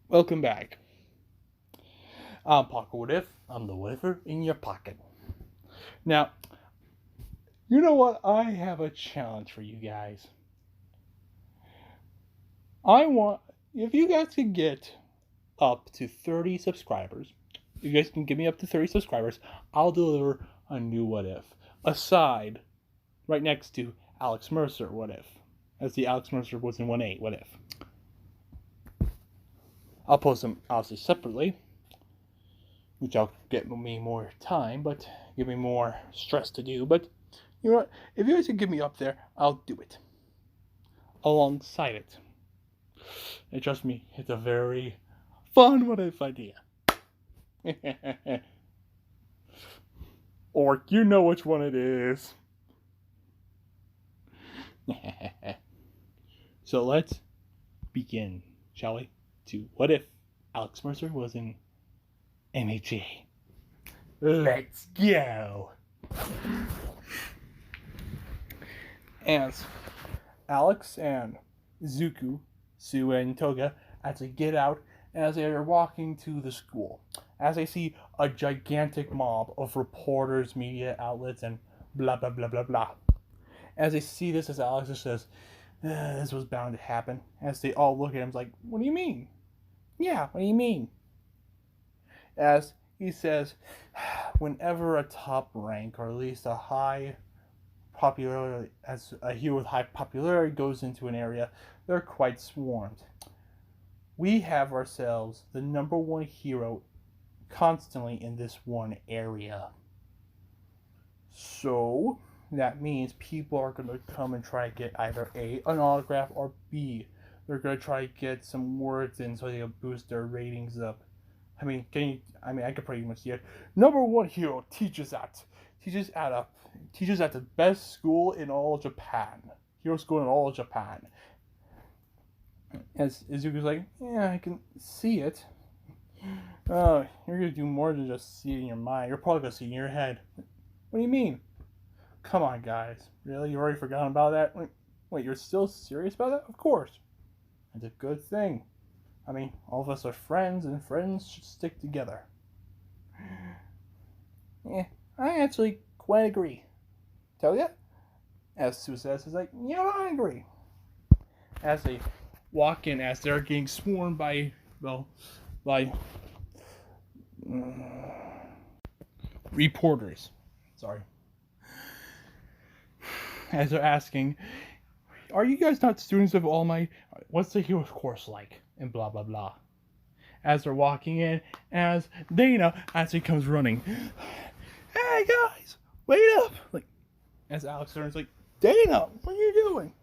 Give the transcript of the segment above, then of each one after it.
Welcome back. I'm Pocket What If. I'm the whatever in your pocket. Now, you know what? I have a challenge for you guys. I want, if you guys could get up to 30 subscribers, you guys can give me up to 30 subscribers, I'll deliver a new What If. Aside, right next to Alex Mercer What If. As the Alex Mercer was in 1A What If. I'll post them obviously separately, which I'll get me more time, but give me more stress to do. But you know what? If you guys can get me up there, I'll do it. Alongside it. And trust me, it's a very fun what if idea. Or you know which one it is. So let's begin, shall we? To what if Alex Mercer was in MHA? Let's go. As Alex and Zuko, Sue, and Toga actually get out as they are walking to the school. As they see a gigantic mob of reporters, media outlets, and blah blah blah blah blah. As they see this, as Alex just says, "This was bound to happen." As they all look at him, like, "What do you mean?" "Yeah, what do you mean?" As he says, "Whenever a top rank, or at least a high popularity, as a hero with high popularity goes into an area, they're quite swarmed. We have ourselves the number one hero constantly in this one area. So that means people are going to come and try to get either A, an autograph, or B, they're going to try to get some words in so they'll boost their ratings up. I could pretty much see it. Number one hero teaches at the best school in all Japan. Hero school in all Japan." As Izuku's like, "Yeah, I can see it." "Oh, you're gonna do more than just see it in your mind. You're probably gonna see it in your head." "What do you mean?" "Come on, guys. Really? You already forgotten about that? Wait, you're still serious about that?" "Of course. It's a good thing. All of us are friends, and friends should stick together." "Yeah, I actually quite agree." "Tell ya?" As Sue says, he's like, "Yeah, I agree." As they walk in, as they're getting swarmed by, reporters. Sorry. As they're asking, "Are you guys not students of All Might? What's the hero course like?" And blah, blah, blah. As they're walking in, as Dana actually comes running. "Hey guys, wait up!" As Alex turns, like, "Dana, what are you doing?"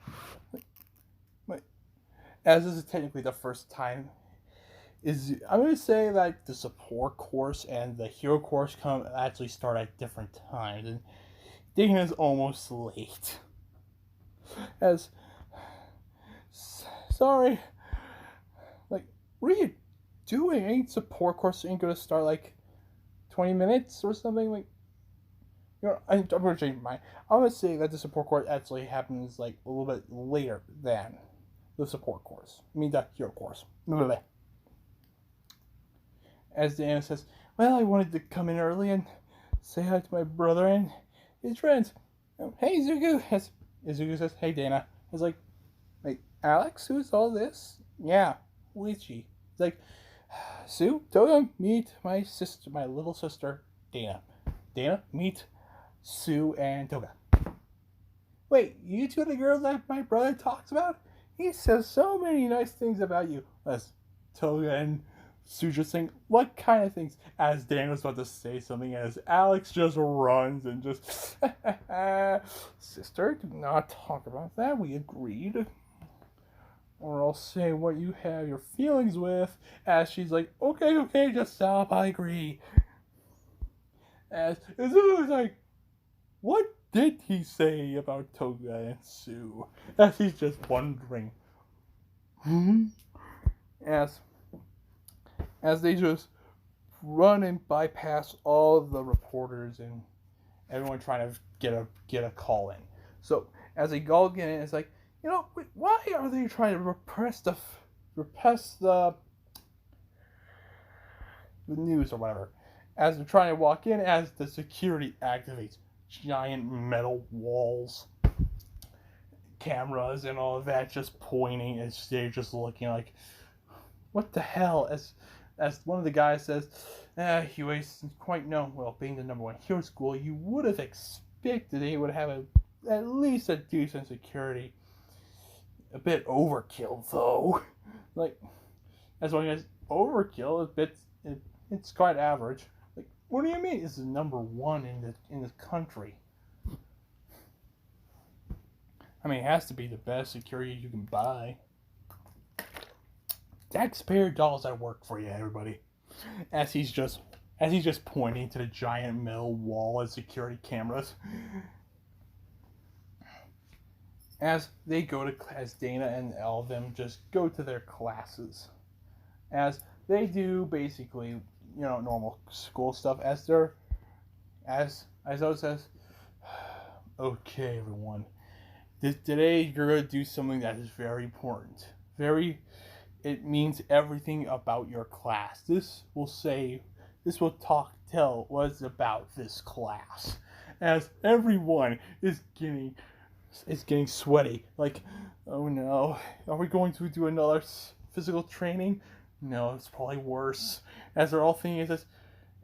As this is technically the first time, I'm going to say that the support course and the hero course actually start at different times, and Dana's almost late. As, "Sorry, what are you doing? Ain't support course ain't gonna start 20 minutes or something?" I'm gonna change my mind. I'm gonna say that the support course actually happens a little bit later than the support course. The hero course. Blah, blah. As Diana says, "Well, I wanted to come in early and say hi to my brother and his friends. Hey, Zuko." As Zuko says, "Hey, Dana." It's like, "Alex, who's all this?" "Yeah, who is she?" It's like, "Sue, Toga, meet my sister, my little sister, Dana. Dana, meet Sue and Toga." "Wait, you two are the girls that my brother talks about? He says so many nice things about you." As Toga and Sue just saying, "What kind of things?" As Dan was about to say something, as Alex just runs and just, "Sister, do not talk about that. We agreed. Or I'll say what you have your feelings with." As she's like, okay, just stop. I agree." As Sue is like, "What did he say about Toga and Sue?" As he's just wondering. As they just run and bypass all of the reporters and everyone trying to get a call in. So as they go get in, it's like, why are they trying to repress the the news or whatever. As they're trying to walk in, as the security activates giant metal walls, cameras, and all of that, just pointing, as they're just looking like, what the hell? As one of the guys says, he was quite known. Well, being the number one hero school, you would have expected they would have at least a decent security. A bit overkill, though. Like, as long as overkill, it's quite average. Like, what do you mean? It's the number one in the country. I mean, it has to be the best security you can buy. Taxpayer dollars at work for you, everybody. As he's just pointing to the giant metal wall of security cameras. As Dana and all of them just go to their classes. As they do basically, normal school stuff. As Oz says, okay, everyone. Today you're going to do something that is very important. It means everything about your class. This will tell what's about this class. As everyone is getting sweaty. Like, oh no, are we going to do another physical training? No, it's probably worse. As they're all thinking this,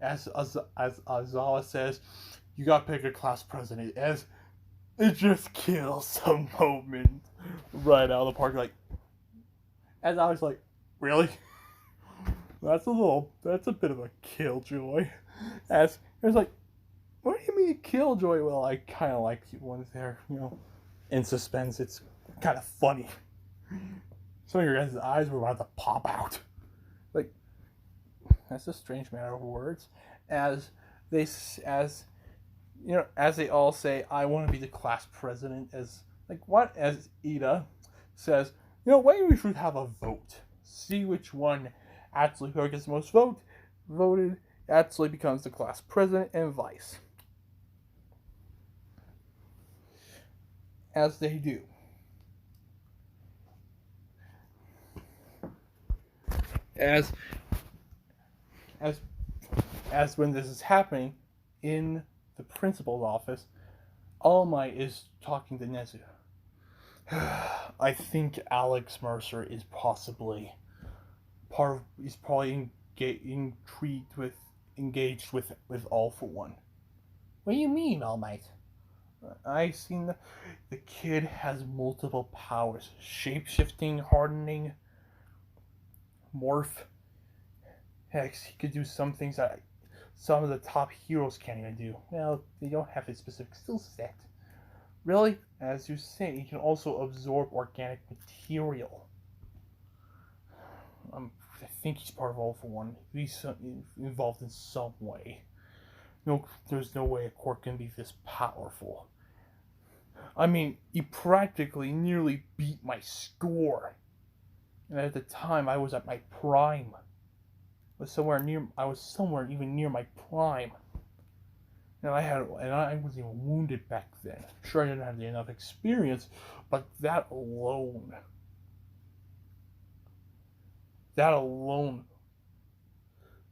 as Azawa says, you gotta pick a class president. As it just kills the moment right out of the park. Like, as I was like, really? That's a bit of a killjoy. As it was like, what do you mean killjoy? Well, I kind of like when they're, in suspense. It's kind of funny. Some of your guys' eyes were about to pop out. Like, that's a strange matter of words. As they all say, I want to be the class president. As Ida says, maybe we should have a vote. See which one actually, who gets the most voted actually becomes the class president and vice. As they do. As when this is happening in the principal's office, All Might is talking to Nezu. I think Alex Mercer is possibly engaged with All for One. What do you mean, All Might? I've seen the kid has multiple powers. Shape-shifting, hardening, morph. Heck, he could do some things that some of the top heroes can't even do. Well, they don't have a specific skill set. Really, as you say, he can also absorb organic material. I think he's part of All for One. He's involved in some way. No, there's no way a quirk can be this powerful. I mean, he practically nearly beat my score. And at the time, I was at my prime. I was somewhere even near my prime. And I wasn't even wounded back then. Sure, I didn't have enough experience, but that alone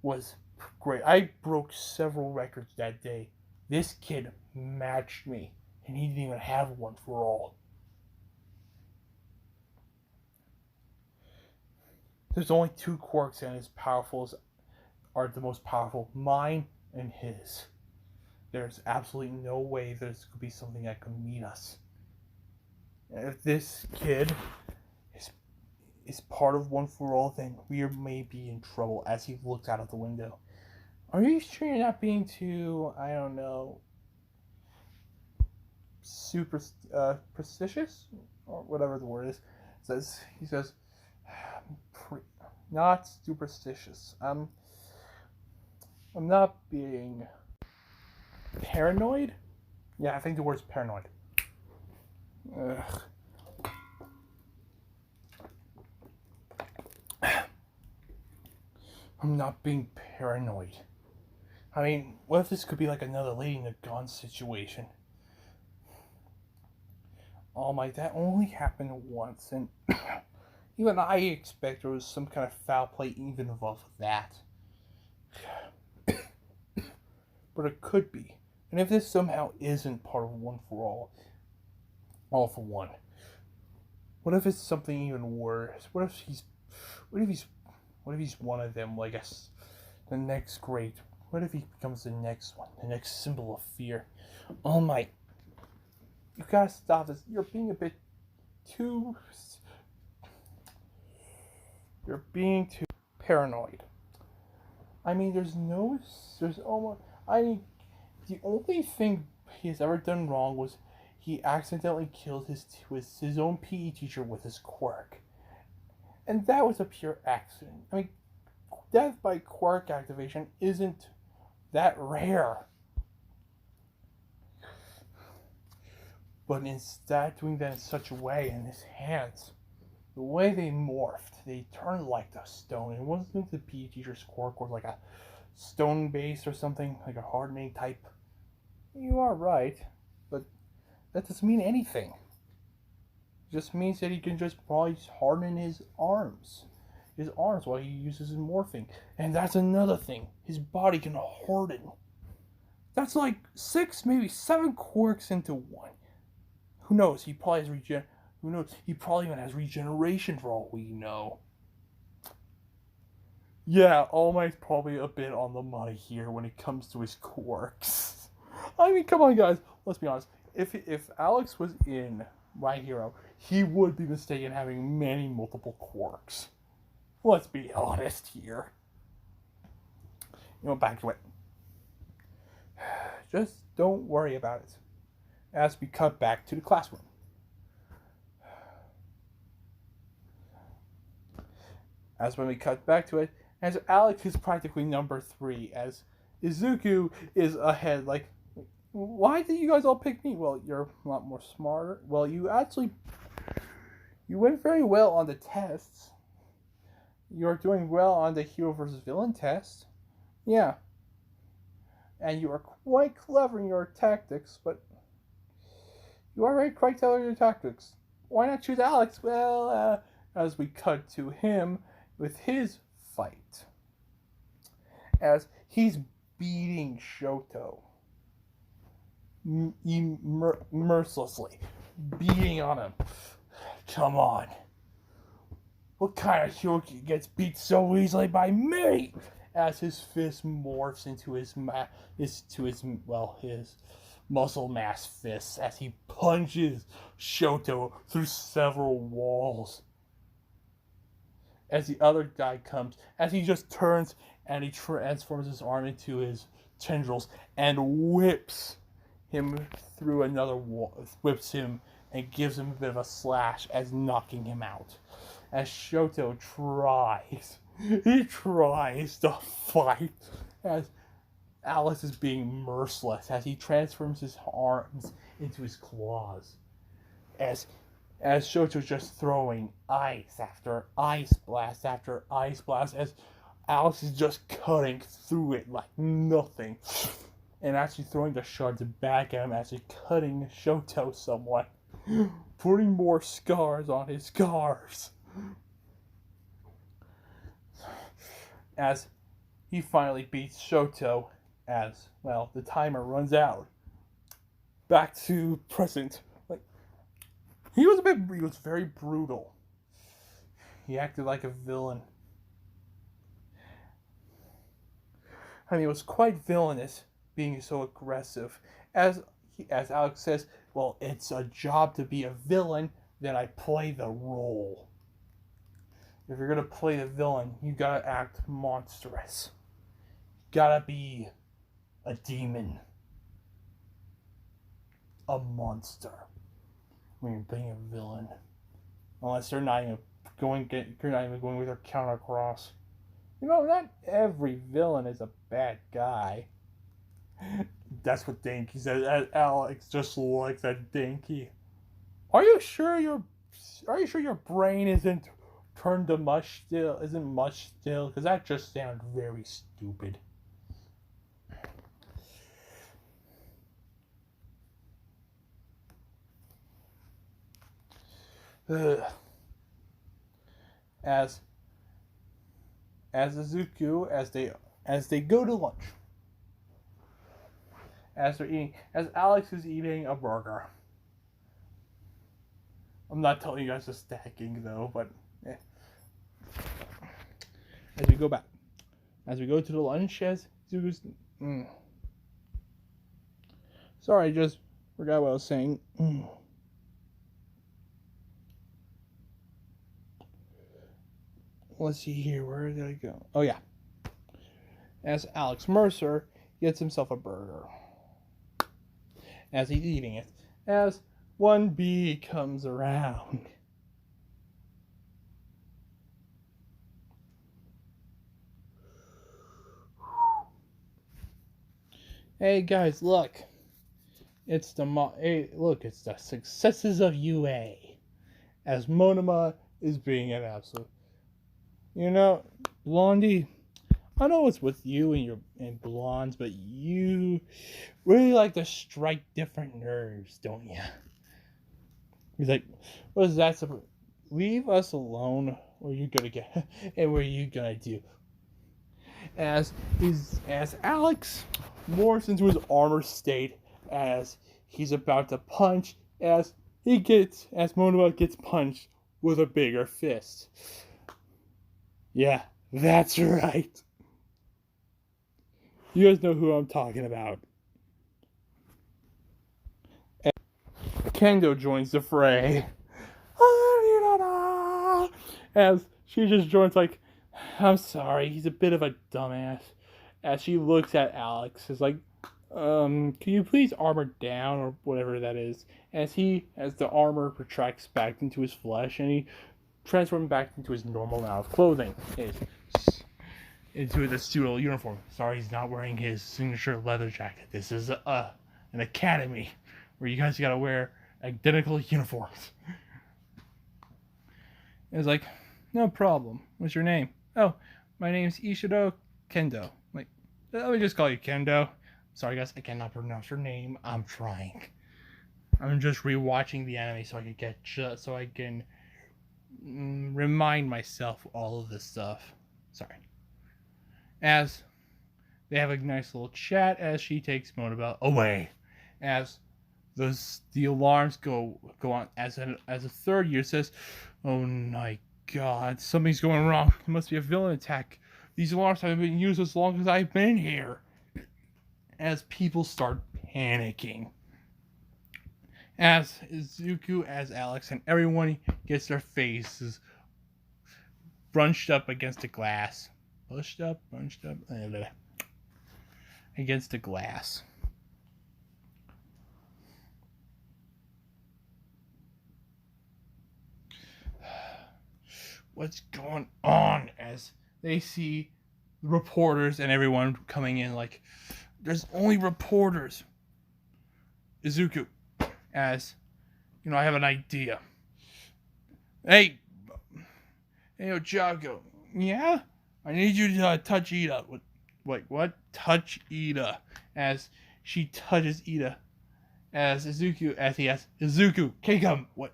was great. I broke several records that day. This kid matched me, and he didn't even have one for all. There's only two quirks, and as powerful are the most powerful, mine and his. There's absolutely no way there could be something that could meet us. And if this kid is part of One for All, then we may be in trouble. As he looks out of the window. Are you sure you're not being too, I don't know, superstitious? Or whatever the word is. He says, not superstitious. I'm not being paranoid? Yeah, I think the word's paranoid. Ugh. I'm not being paranoid. I mean, what if this could be like another Lady in the Gun situation? Oh my, that only happened once, and even I expect there was some kind of foul play even involved with that. But it could be. And if this somehow isn't part of One for All for One, what if it's something even worse? What if he's, what if he's one of them? Like the next great. What if he becomes the next one, the next symbol of fear? Oh my! You gotta stop this. You're being a bit too. You're being too paranoid. I mean, there's almost. I mean, the only thing he has ever done wrong was he accidentally killed his own PE teacher with his quirk, and that was a pure accident. I mean, death by quirk activation isn't that rare. But instead doing that in such a way, in his hands, the way they morphed, they turned like the stone. It wasn't the PE teacher's quirk or like a stone base or something, like a hardening type. You are right, but that doesn't mean anything. It just means that he can just probably harden his arms. His arms while he uses his morphing. And that's another thing. His body can harden. That's like 6, maybe 7 quirks into one. Who knows? He probably has Who knows? He probably even has regeneration for all we know. Yeah, All Might's probably a bit on the money here when it comes to his quirks. I mean, come on, guys. Let's be honest. If Alex was in My Hero, he would be mistaken having many multiple quirks. Let's be honest here. Back to it. Just don't worry about it. As we cut back to the classroom. As when we cut back to it, as Alex is practically number 3, as Izuku is ahead, like, why did you guys all pick me? Well, you're a lot more smarter. Well, you went very well on the tests. You're doing well on the hero versus villain test. Yeah. And you are quite clever in your tactics, but you are very quite clever in your tactics. Why not choose Alex? Well, as we cut to him with his fight. As he's beating Shoto. Mercilessly. Beating on him. Come on. What kind of hero gets beat so easily by me? As his fist morphs into his muscle mass fists as he punches Shoto through several walls. As the other guy comes, as he just turns and he transforms his arm into his tendrils and whips him through another wall, whips him and gives him a bit of a slash as knocking him out. As Shoto tries to fight as Alice is being merciless as he transforms his arms into his claws. As Shoto's just throwing ice after ice blast after ice blast as Alice is just cutting through it like nothing. And actually throwing the shards back at him, actually cutting Shoto somewhat. Putting more scars on his scars. As he finally beats Shoto, as, well, the timer runs out. Back to present. Like, he was very brutal. He acted like a villain. I mean, it was quite villainous being so aggressive. As Alex says, well, it's a job to be a villain, then I play the role. If you're gonna play the villain, you gotta act monstrous. You gotta be a demon. A monster. When you're being a villain. Unless you're not even going with your counter cross. Not every villain is a bad guy. That's what Danky says. Alex just likes that Danky. Are you sure your brain isn't turned to mush still? Isn't mush still? Because that just sounds very stupid. Ugh. As Izuku, as they go to lunch. As Alex is eating a burger. I'm not telling you guys the stacking though, but as we go back, as we go to the lunch, as Zuko's, sorry, I just forgot what I was saying. Let's see here, where did I go? Oh yeah, as Alex Mercer gets himself a burger, as he's eating it, as one bee comes around. Hey guys, look. It's it's the successes of UA. As Monoma is being an absolute. You know, Blondie, I know it's with you and blondes, but you really like to strike different nerves, don't you? He's like, what is that supposed? Leave us alone. What are you gonna get? And what are you gonna do? As Alex morphs into his armor state as he's about to punch, as Monoma gets punched with a bigger fist. Yeah, that's right. You guys know who I'm talking about. And Kendo joins the fray. As she just joins like, I'm sorry, he's a bit of a dumbass. As she looks at Alex, is like, can you please armor down or whatever that is? As the armor retracts back into his flesh and he transforms back into his normal amount of clothing. Into the pseudo uniform. Sorry, he's not wearing his signature leather jacket. This is an academy where you guys gotta wear identical uniforms. It's like, no problem. What's your name? Oh, my name's Ishido Kendo. Like, let me just call you Kendo. Sorry guys, I cannot pronounce your name. I'm trying. I'm just rewatching the anime so I can remind myself all of this stuff. Sorry. As they have a nice little chat as she takes Monoma away. As the alarms go on as a third year says, oh my god, something's going wrong. It must be a villain attack. These alarms haven't been used as long as I've been here. As people start panicking. As Zuko, as Alex, and everyone gets their faces bunched up against the glass. Bunched up, against the glass. What's going on? As they see reporters and everyone coming in like, there's only reporters. Izuku, as, I have an idea. Hey, Ochako. Yeah? I need you to touch Ida. Wait, what? Touch Ida. As she touches Ida. As Izuku, as he asks, Izuku, kick him. What?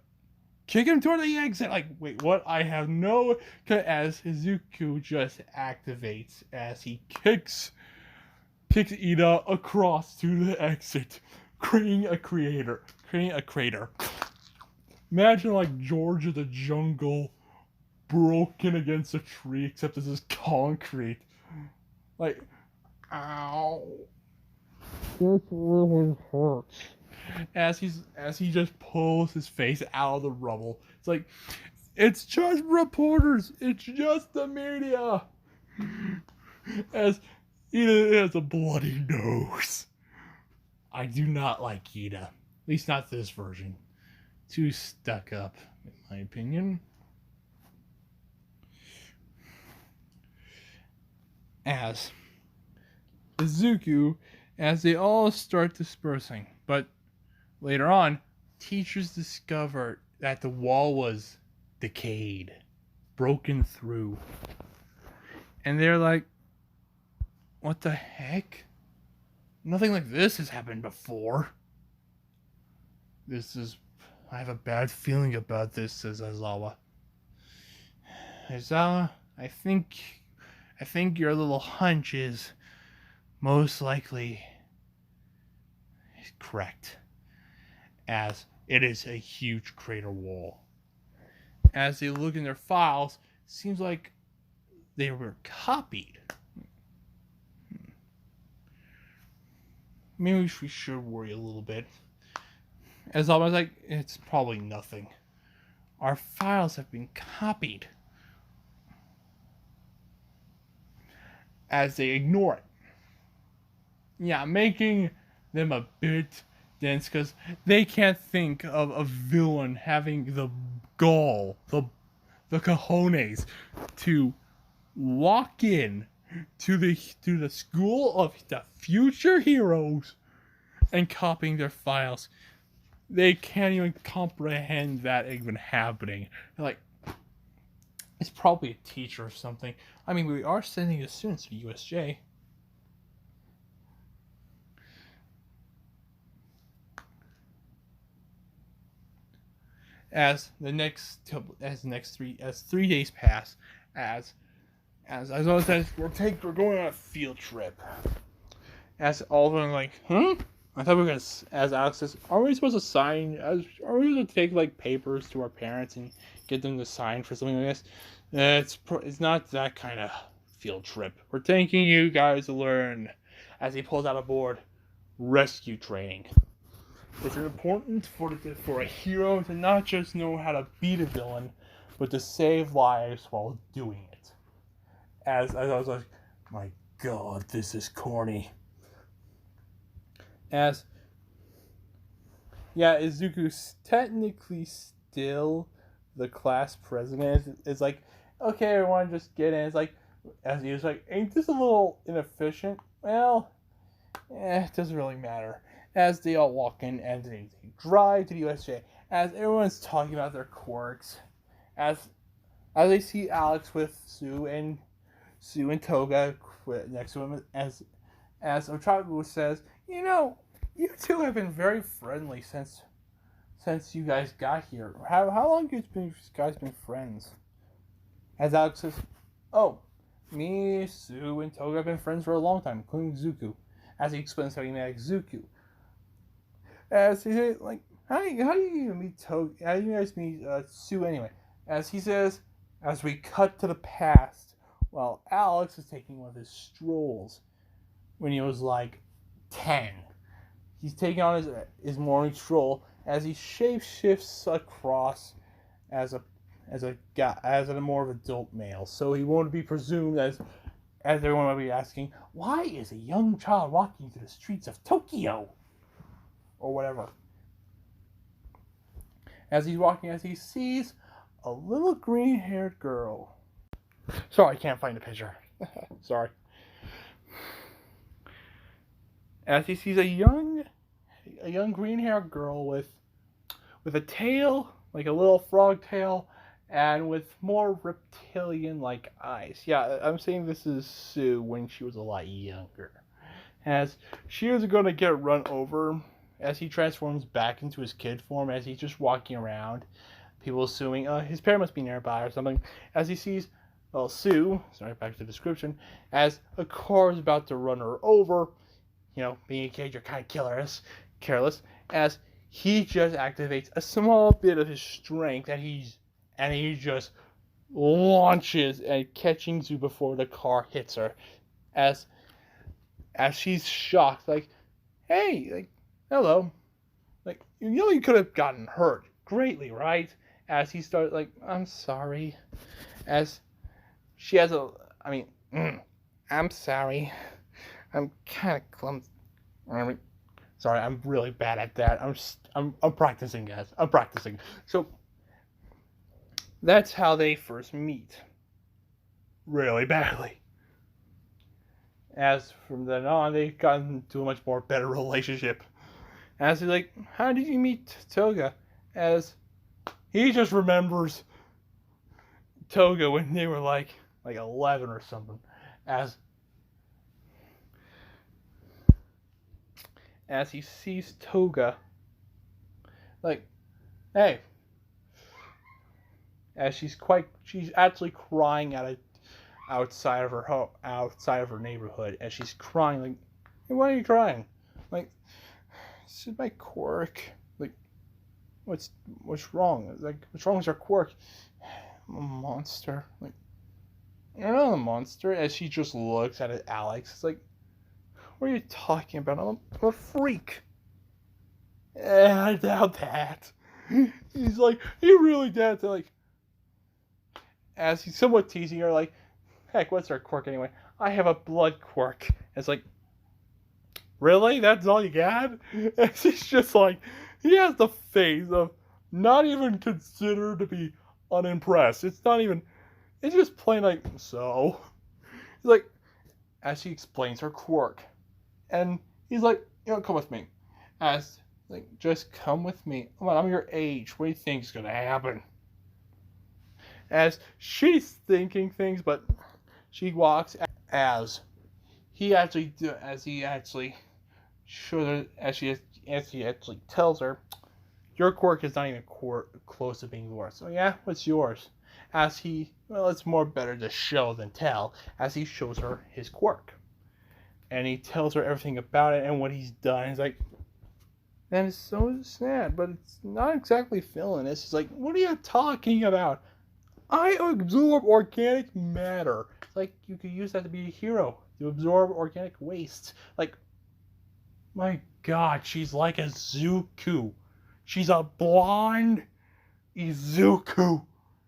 Kick him toward the exit. Like, wait, what? I have no... As Izuku just activates as he kicks Ida across to the exit, creating a crater. Imagine like George of the Jungle broken against a tree, except this is concrete. Like, ow. This really hurts. As he just pulls his face out of the rubble. It's like, it's just reporters. It's just the media. As Ida has a bloody nose. I do not like Ida. At least not this version. Too stuck up, in my opinion. As Izuku, as they all start dispersing. But later on, teachers discovered that the wall was decayed, broken through. And they're like, what the heck? Nothing like this has happened before. I have a bad feeling about this, says Aizawa. Aizawa, I think I think your little hunch is most likely correct, as it is a huge crater wall. As they look in their files, seems like they were copied. Maybe we should worry a little bit. As I was like, it's probably nothing. Our files have been copied. As they ignore it. Yeah, making them a bit dense because they can't think of a villain having the gall, the cojones to walk in to the school of the future heroes and copying their files. They can't even comprehend that even happening. They're like, it's probably a teacher or something. I mean, we are sending the students to USJ. As 3 days pass, as I said, we're going on a field trip. As all of them are like, I thought we were gonna. As Alex says, are we supposed to sign? Are we going to take like papers to our parents and get them to sign for something like this? It's not that kind of field trip. We're taking you guys to learn. As he pulls out a board, rescue training. It's important for a hero to not just know how to beat a villain, but to save lives while doing it. As I was like, my God, this is corny. As yeah, Izuku's technically still the class president. It's like, okay, everyone just get in. It's like, as he was like, ain't this a little inefficient? Well, it doesn't really matter. As they all walk in and they drive to the USJ, as everyone's talking about their quirks, as they see Alex with Sue and Toga next to him, as Ochaku says, you two have been very friendly since you guys got here. How long have you guys been friends? As Alex says, oh, me, Sue, and Toga have been friends for a long time, including Zuku. As he explains how he met Zuku. As he says, like, how do you meet Toga? How do you guys meet Sue anyway? As he says, as we cut to the past, while Alex is taking one of his strolls when he was like 10. He's taking on his morning stroll as he shapeshifts across as a more of adult male, so he won't be presumed as everyone might be asking, why is a young child walking through the streets of Tokyo? Or whatever. As he's walking, as he sees a little green-haired girl. Sorry, I can't find the picture. Sorry. As he sees a young green-haired girl with a tail, like a little frog tail, and with more reptilian-like eyes. Yeah, I'm saying this is Sue when she was a lot younger. As she was going to get run over as he transforms back into his kid form, as he's just walking around, people assuming his parent must be nearby or something, as he sees, Sue, sorry, back to the description, as a car is about to run her over, being a kid, you're kind of careless, as he just activates a small bit of his strength, and he just launches and catching Sue before the car hits her, as she's shocked, like, hey, like, hello. Like, you could have gotten hurt greatly, right? As he starts, like, I'm sorry. As she has I'm sorry. I'm kind of clumsy. Sorry, I'm really bad at that. I'm practicing, guys. I'm practicing. So, that's how they first meet. Really badly. As from then on, they've gotten into a much more better relationship. As he's like, how did you meet Toga? As he just remembers Toga when they were like 11 or something. As he sees Toga, like, hey. As she's actually crying outside of her home, outside of her neighborhood, and she's crying. Like, hey, why are you crying? Like, this is my quirk. Like, what's wrong? Like, what's wrong with your quirk? I'm a monster. Like, you're not a monster. As she just looks at it, Alex, it's like, what are you talking about? I'm a freak. I doubt that. He's like, you really doubt that? Like, as he's somewhat teasing her, like, heck, what's her quirk anyway? I have a blood quirk. It's like, really? That's all you got? And she's just like, he has the face of not even considered to be unimpressed. It's not even, it's just plain like, so. He's like, as she explains her quirk. And he's like, come with me. As, like, just come with me. Come on, I'm your age. What do you think's gonna happen? As she's thinking things, but she walks as he actually tells her, your quirk is not even close to being yours. So yeah, what's yours? As it's more better to show than tell. As he shows her his quirk, and he tells her everything about it and what he's done. He's like, that is so sad, but it's not exactly villainous. He's like, what are you talking about? I absorb organic matter. It's like, you could use that to be a hero. You absorb organic waste. Like, my god, she's like a Zuko. She's a blonde Izuku.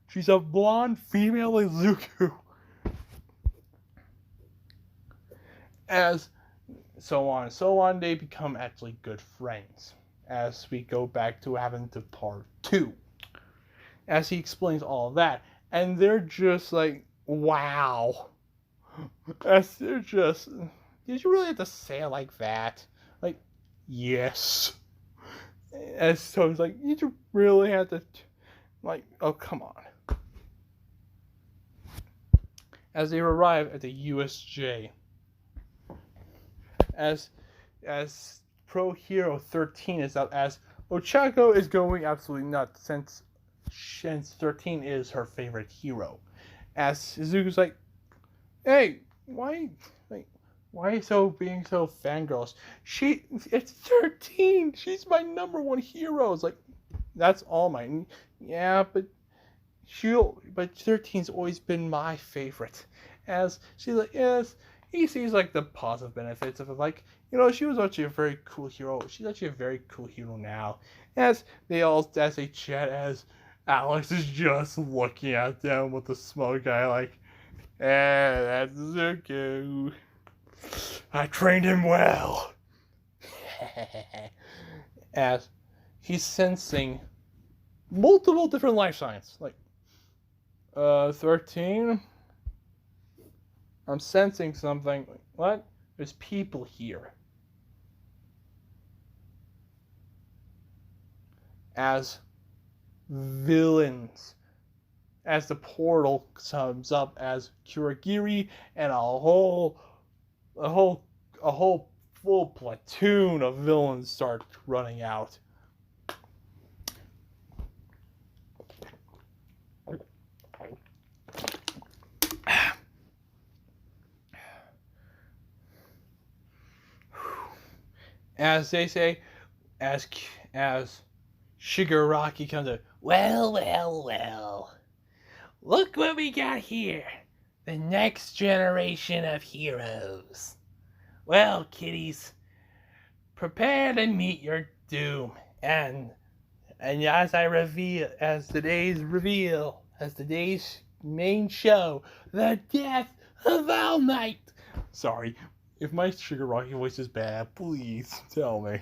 She's a blonde female Izuku. As so on and so on, they become actually good friends. As we go back to having to part 2. As he explains all of that. And they're just like, wow. As they're just, did you really have to say it like that? Like, yes. As so it's like, did you really have to, like, oh, come on. As they arrive at the USJ. As Pro Hero 13 is out, as Ochako is going absolutely nuts since 13 is her favorite hero. As Izuku's like, hey, why are you being so fangirls? It's 13. She's my number one hero. It's like, that's all mine. Yeah, but 13's always been my favorite. As she's like, yes, he sees like the positive benefits of it. Like, she was actually a very cool hero. She's actually a very cool hero now. As they chat, as Alex is just looking at them with the smoke eye, like, that's Zuko. I trained him well. As he's sensing multiple different life signs. Like, 13? I'm sensing something. What? There's people here. As villains. As the portal comes up, as Kurogiri and a whole full platoon of villains start running out. As they say, as Shigaraki comes in, well. Look what we got here. The next generation of heroes. Well, kiddies, prepare to meet your doom. And as today's main show, the death of All Might. Sorry, if my Shigaraki voice is bad, please tell me.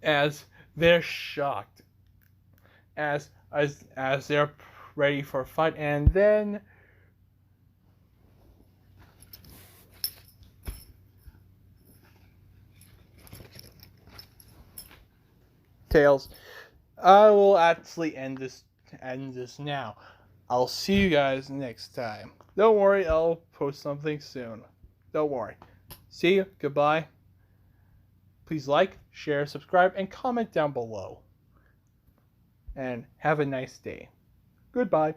As they're shocked, as they're ready for a fight, and then Tails, I will actually end this now. I'll see you guys next time. Don't worry, I'll post something soon. Don't worry. See you. Goodbye. Please like, share, subscribe, and comment down below. And have a nice day. Goodbye.